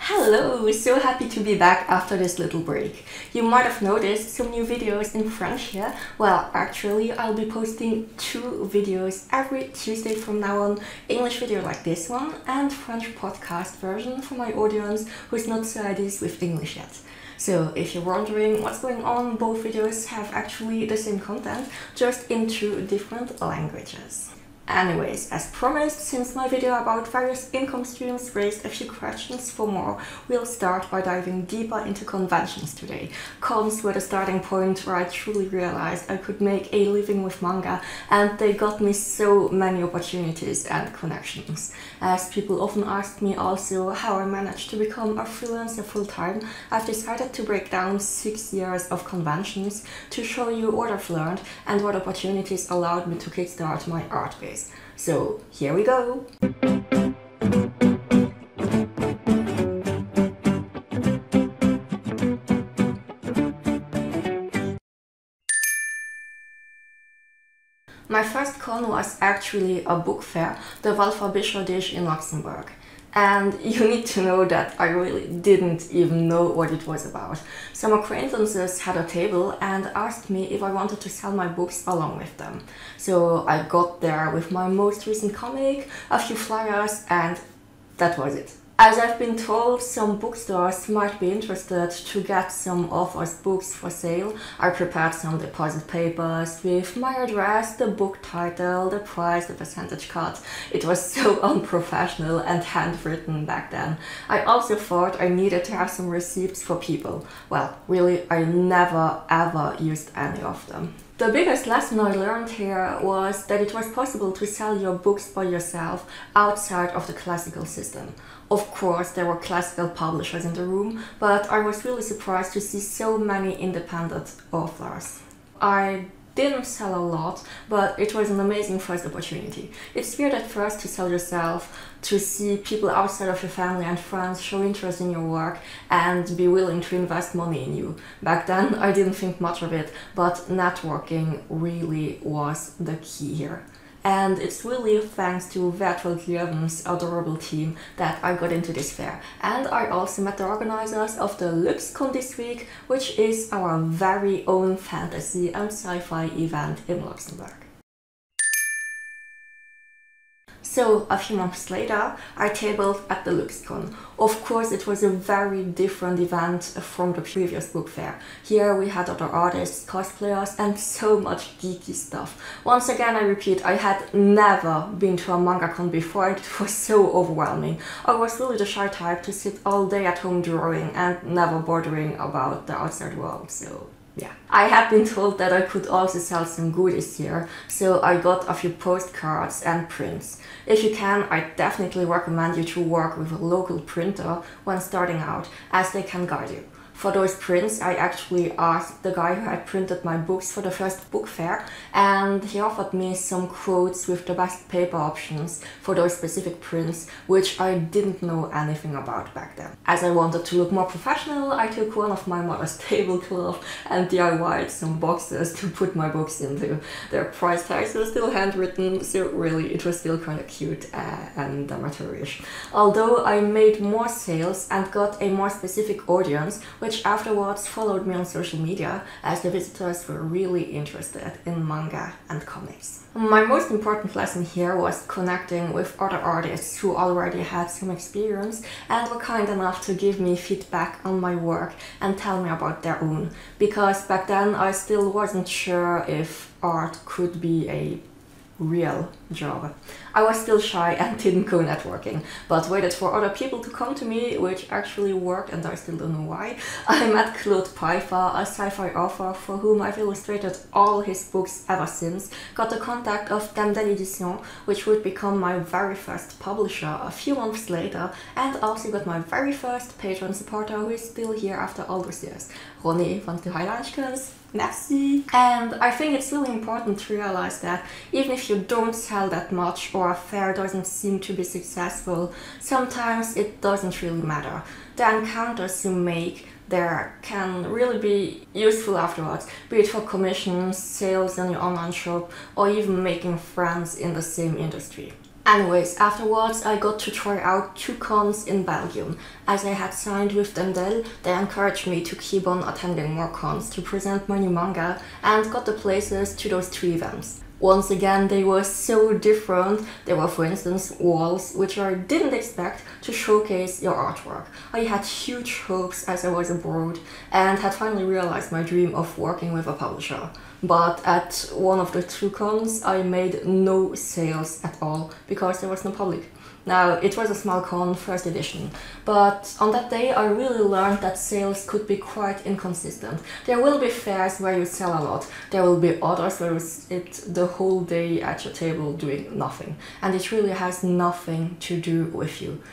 Hello! So happy to be back after this little break. You might have noticed some new videos in French here. Well, actually, I'll be posting 2 videos every Tuesday from now on. English video like this one and French podcast version for my audience who's not so at ease with English yet. So if you're wondering what's going on, both videos have actually the same content, just in 2 different languages. Anyways, as promised, since my video about various income streams raised a few questions for more, we'll start by diving deeper into conventions today. Cons were the starting point where I truly realized I could make a living with manga, and they got me so many opportunities and connections. As people often ask me also how I managed to become a freelancer full-time, I've decided to break down 6 years of conventions to show you what I've learned and what opportunities allowed me to kickstart my art base. So here we go! My first con was actually a book fair, the selfpublishing in Luxembourg. And you need to know that I really didn't even know what it was about. Some acquaintances had a table and asked me if I wanted to sell my books along with them. So I got there with my most recent comic, a few flyers, and that was it. As I've been told, some bookstores might be interested to get some authors' books for sale. I prepared some deposit papers with my address, the book title, the price, the percentage cut. It was so unprofessional and handwritten back then. I also thought I needed to have some receipts for people. Well, really, I never ever used any of them. The biggest lesson I learned here was that it was possible to sell your books by yourself outside of the classical system. Of course, there were classical publishers in the room, but I was really surprised to see so many independent authors. I didn't sell a lot, but it was an amazing first opportunity. It's weird at first to sell yourself, to see people outside of your family and friends show interest in your work and be willing to invest money in you. Back then I didn't think much of it, but networking really was the key here. And it's really thanks to Virtual Clearance adorable team that I got into this fair. And I also met the organizers of the LuxCon this week, which is our very own fantasy and sci-fi event in Luxembourg. So, a few months later, I tabled at the LuxCon. Of course, it was a very different event from the previous book fair. Here we had other artists, cosplayers, and so much geeky stuff. Once again, I repeat, I had never been to a manga con before, and it was so overwhelming. I was really the shy type to sit all day at home drawing and never bothering about the outside world, so yeah. I had been told that I could also sell some goodies here, so I got a few postcards and prints. If you can, I definitely recommend you to work with a local printer when starting out, as they can guide you. For those prints, I actually asked the guy who had printed my books for the first book fair, and he offered me some quotes with the best paper options for those specific prints, which I didn't know anything about back then. As I wanted to look more professional, I took one of my mother's tablecloth and DIY'd some boxes to put my books into. Their price tags were still handwritten, so really it was still kind of cute and amateurish. Although I made more sales and got a more specific audience, which afterwards followed me on social media, as the visitors were really interested in manga and comics. My most important lesson here was connecting with other artists who already had some experience and were kind enough to give me feedback on my work and tell me about their own, because back then I still wasn't sure if art could be a real job. I was still shy and didn't go networking, but waited for other people to come to me, which actually worked, and I still don't know why. I met Claude Pfeiffer, a sci-fi author for whom I've illustrated all his books ever since, got the contact of Damdel Edition, which would become my very first publisher a few months later, and also got my very first patron supporter who is still here after all those years, Ronnie van de Heilanschkens. Merci! And I think it's really important to realize that even if you don't sell that much or a fair doesn't seem to be successful, sometimes it doesn't really matter. The encounters you make there can really be useful afterwards, be it for commissions, sales in your online shop, or even making friends in the same industry. Anyways, afterwards I got to try out 2 cons in Belgium. As I had signed with Dendel, they encouraged me to keep on attending more cons to present my new manga and got the places to those 2 events. Once again, they were so different. There were, for instance, walls, which I didn't expect, to showcase your artwork. I had huge hopes as I was abroad and had finally realized my dream of working with a publisher. But at one of the 2 cons, I made no sales at all because there was no public. Now, it was a small con, first edition, but on that day I really learned that sales could be quite inconsistent. There will be fairs where you sell a lot, there will be others where you sit the whole day at your table doing nothing, and it really has nothing to do with you.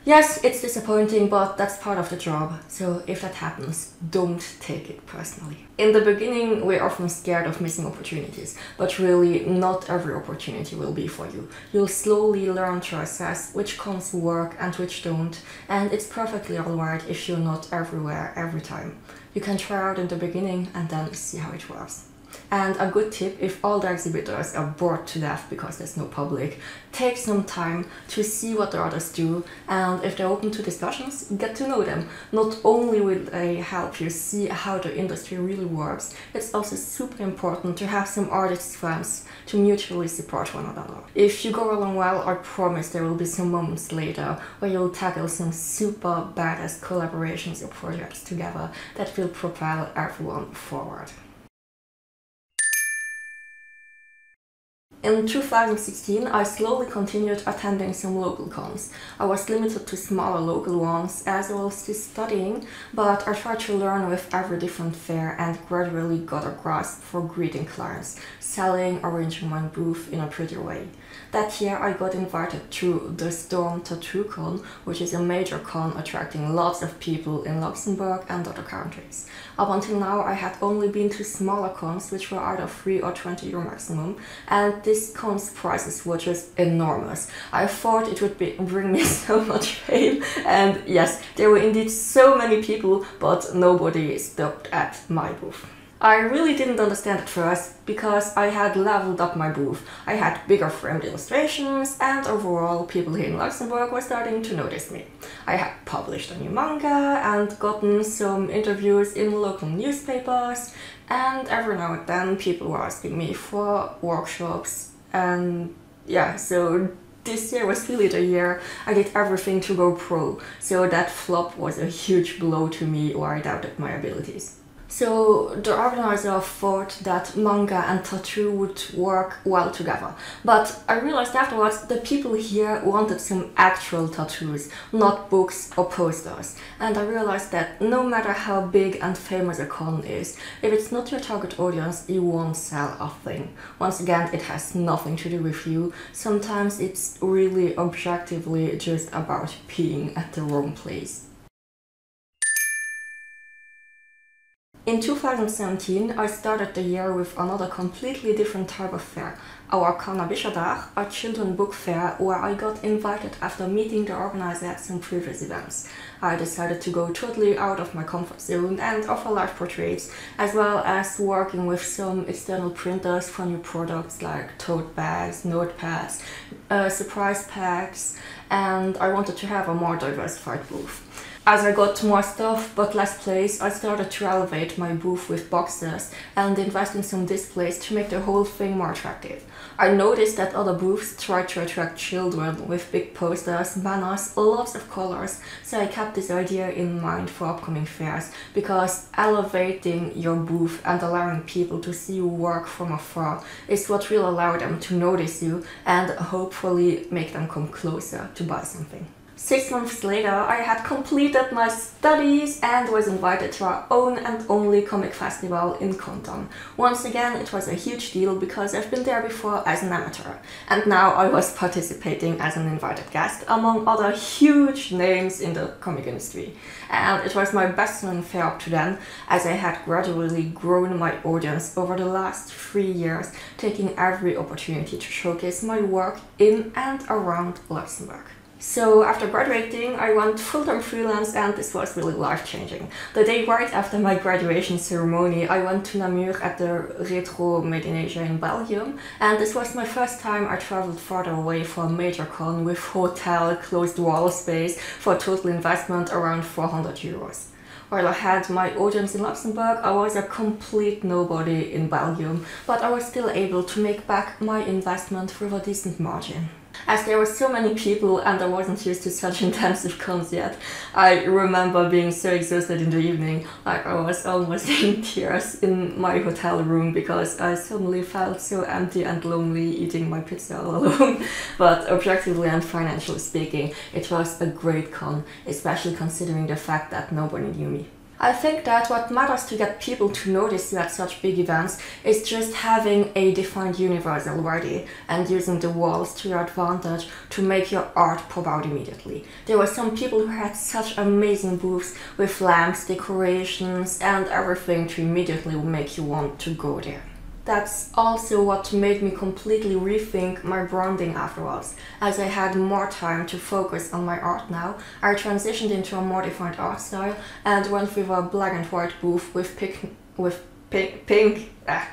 Yes, it's disappointing, but that's part of the job, so if that happens, don't take it personally. In the beginning, we're often scared of missing opportunities, but really not every opportunity will be for you. You'll slowly learn to assess which cons work and which don't, and it's perfectly alright if you're not everywhere every time. You can try out in the beginning and then see how it works. And a good tip, if all the exhibitors are bored to death because there's no public, take some time to see what the others do, and if they're open to discussions, get to know them. Not only will they help you see how the industry really works, it's also super important to have some artist friends to mutually support one another. If you go along well, I promise there will be some moments later where you'll tackle some super badass collaborations or projects together that will propel everyone forward. In 2016, I slowly continued attending some local cons. I was limited to smaller local ones as I was still studying, but I tried to learn with every different fair and gradually got a grasp for greeting clients, selling, arranging my booth in a pretty way. That year I got invited to the Storm Tattoo Con, which is a major con attracting lots of people in Luxembourg and other countries. Up until now I had only been to smaller cons, which were either 3 or 20 euro maximum, and this con's prices were just enormous. I thought it would bring me so much fame, and yes, there were indeed so many people, but nobody stopped at my booth. I really didn't understand at first, because I had leveled up my booth. I had bigger framed illustrations, and overall people here in Luxembourg were starting to notice me. I had published a new manga and gotten some interviews in local newspapers, and every now and then people were asking me for workshops, and yeah, so this year was really the year I did everything to go pro, so that flop was a huge blow to me where I doubted my abilities. So the organizer thought that manga and tattoo would work well together, but I realized afterwards the people here wanted some actual tattoos, not books or posters, and I realized that no matter how big and famous a con is, if it's not your target audience, you won't sell a thing. Once again, it has nothing to do with you. Sometimes it's really objectively just about being at the wrong place. In 2017, I started the year with another completely different type of fair, our Cannabischerdag, a children book fair where I got invited after meeting the organizer at some previous events. I decided to go totally out of my comfort zone and offer live portraits, as well as working with some external printers for new products like tote bags, notepads, surprise packs, and I wanted to have a more diversified booth. As I got more stuff but less place, I started to elevate my booth with boxes and invest in some displays to make the whole thing more attractive. I noticed that other booths tried to attract children with big posters, banners, lots of colors, so I kept this idea in mind for upcoming fairs, because elevating your booth and allowing people to see you work from afar is what will allow them to notice you and hopefully make them come closer to buy something. 6 months later, I had completed my studies and was invited to our own and only comic festival in Canton. Once again, it was a huge deal because I've been there before as an amateur, and now I was participating as an invited guest among other huge names in the comic industry. And it was my best-selling fair up to then, as I had gradually grown my audience over the last 3 years, taking every opportunity to showcase my work in and around Luxembourg. So after graduating, I went full-time freelance, and this was really life-changing. The day right after my graduation ceremony, I went to Namur at the Retro Made in Asia in Belgium, and this was my first time I traveled farther away for a major con with hotel, closed wall space for a total investment around 400 euros. While I had my audience in Luxembourg, I was a complete nobody in Belgium, but I was still able to make back my investment with a decent margin. As there were so many people and I wasn't used to such intensive cons yet, I remember being so exhausted in the evening, like I was almost in tears in my hotel room because I suddenly felt so empty and lonely eating my pizza all alone. But objectively and financially speaking, it was a great con, especially considering the fact that nobody knew me. I think that what matters to get people to notice you at such big events is just having a defined universe already and using the walls to your advantage to make your art pop out immediately. There were some people who had such amazing booths with lamps, decorations and everything to immediately make you want to go there. That's also what made me completely rethink my branding afterwards. As I had more time to focus on my art now, I transitioned into a more defined art style and went with a black and white booth with pink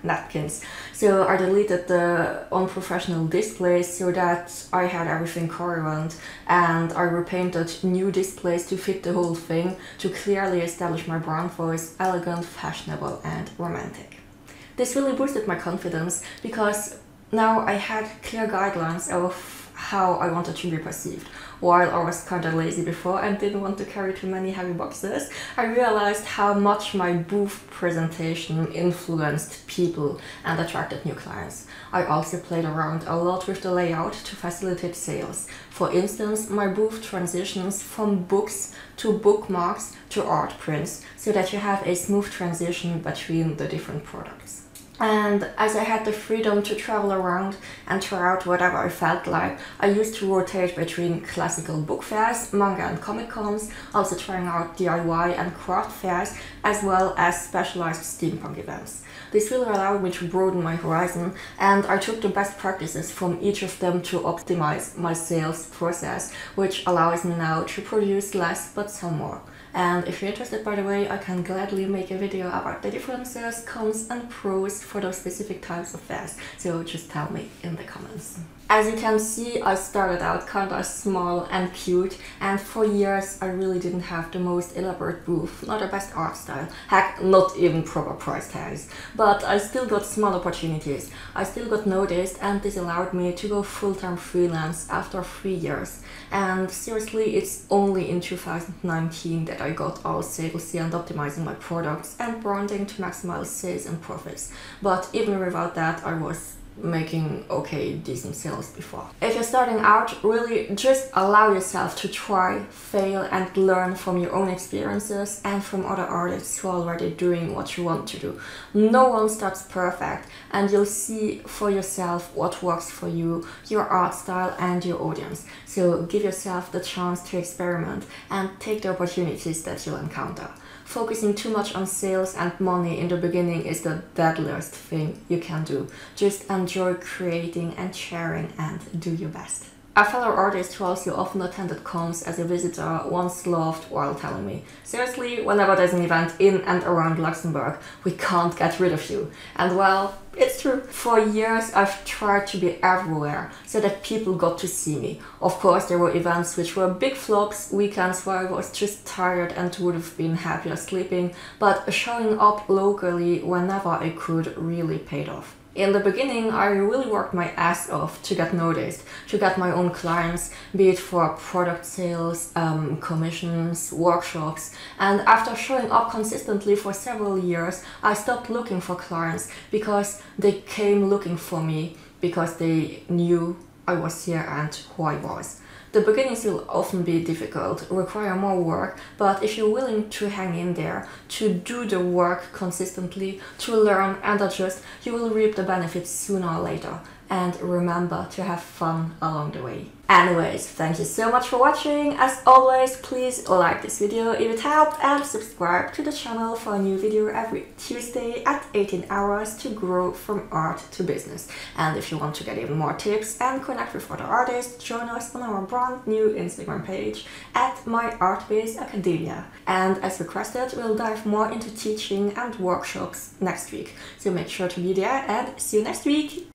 napkins. So I deleted the unprofessional displays so that I had everything coherent, and I repainted new displays to fit the whole thing to clearly establish my brand voice: elegant, fashionable and romantic. This really boosted my confidence because now I had clear guidelines of how I wanted to be perceived. While I was kind of lazy before and didn't want to carry too many heavy boxes, I realized how much my booth presentation influenced people and attracted new clients. I also played around a lot with the layout to facilitate sales. For instance, my booth transitions from books to bookmarks to art prints so that you have a smooth transition between the different products. And as I had the freedom to travel around and try out whatever I felt like, I used to rotate between classical book fairs, manga and comic cons, also trying out DIY and craft fairs, as well as specialized steampunk events. This really allowed me to broaden my horizon, and I took the best practices from each of them to optimize my sales process, which allows me now to produce less but sell more. And if you're interested, by the way, I can gladly make a video about the differences, cons and pros for those specific types of fairs, so just tell me in the comments. As you can see, I started out kind of small and cute, and for years I really didn't have the most elaborate booth, not the best art style, heck, not even proper price tags. But I still got small opportunities, I still got noticed, and this allowed me to go full-time freelance after 3 years. And seriously, it's only in 2019 that I got all salesy and optimizing my products and branding to maximize sales and profits. But even without that, I was making okay, decent sales before. If you're starting out, really just allow yourself to try, fail and learn from your own experiences and from other artists who are already doing what you want to do. No one starts perfect, and you'll see for yourself what works for you, your art style and your audience. So give yourself the chance to experiment and take the opportunities that you'll encounter. Focusing too much on sales and money in the beginning is the deadliest thing you can do. Just enjoy creating and sharing and do your best. A fellow artist who also often attended cons as a visitor once laughed while telling me, seriously, whenever there's an event in and around Luxembourg, we can't get rid of you. And well, it's true. For years I've tried to be everywhere so that people got to see me. Of course, there were events which were big flops, weekends where I was just tired and would have been happier sleeping, but showing up locally whenever I could really paid off. In the beginning, I really worked my ass off to get noticed, to get my own clients, be it for product sales, commissions, workshops. And after showing up consistently for several years, I stopped looking for clients because they came looking for me because they knew I was here and who I was. The beginnings will often be difficult, require more work, but if you're willing to hang in there, to do the work consistently, to learn and adjust, you will reap the benefits sooner or later. and remember to have fun along the way. Anyways, thank you so much for watching. As always, please like this video if it helped and subscribe to the channel for a new video every Tuesday at 18 hours to grow from art to business. And if you want to get even more tips and connect with other artists, join us on our brand new Instagram page at myartbizacademia. And as requested, we'll dive more into teaching and workshops next week. So make sure to be there and see you next week!